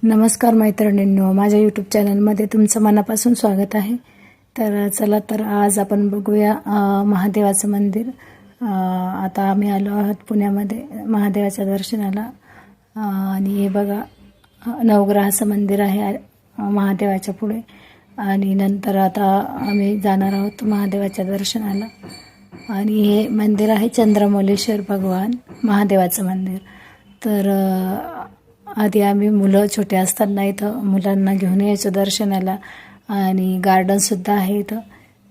नमस्कार मैत्रिणींनो, माझ्या यूट्यूब चॅनलमध्ये तुमचं मनापासून स्वागत आहे। तर चला तर आज आपण बघूया महादेवाचं मंदिर। आता आम्ही आलो आहोत पुण्यामध्ये महादेवाच्या दर्शनाला। आणि हे बघा नवग्रहाचं मंदिर आहे महादेवाच्या पुढे। आणि नंतर आता आम्ही जाणार आहोत महादेवाच्या दर्शनाला। आणि हे मंदिर आहे चंद्रमौलेश्वर भगवान महादेवाचं मंदिर। तर आधी आम्ही मुलं छोटे असताना इथं मुलांना घेऊन यायचो दर्शनाला। आणि गार्डनसुद्धा आहे इथं।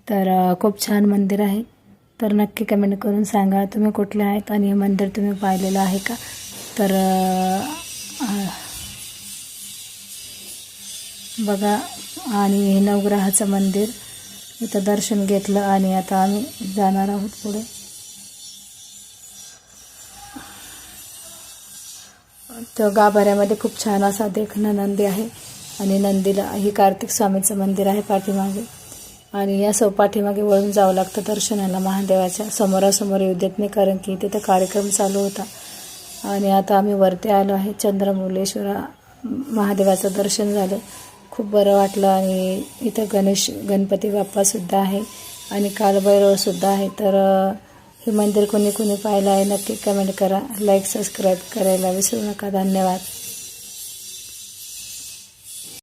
तर खूप छान मंदिर आहे। तर नक्की कमेंट करून सांगा तुम्ही कुठले आहेत आणि हे मंदिर तुम्ही पाहिलेलं आहे का। तर बघा, आणि हे नवग्रहाचं मंदिर इथं दर्शन घेतलं आणि आता आम्ही जाणार आहोत पुढे। तर गाभाऱ्यामध्ये खूप छान असा देखणं नंदी आहे। आणि नंदीला ही कार्तिक स्वामीचं मंदिर आहे पाठीमागे। आणि या पाठीमागे वळून जावं लागतं दर्शनाला महादेवाच्या समोरासमोर येऊ देत नाही, कारण की तिथं कार्यक्रम चालू होता। आणि आता आम्ही वरती आलो आहे चंद्रमौलेश्वर महादेवाचं दर्शन झालं, खूप बरं वाटलं। आणि इथं गणपती बाप्पासुद्धा आहे आणि कालभैरवसुद्धा आहे। तर हे मंदिर कोणी पाहिलं आहे नक्की कमेंट करा, लाईक सबस्क्राईब करायला विसरू नका। धन्यवाद।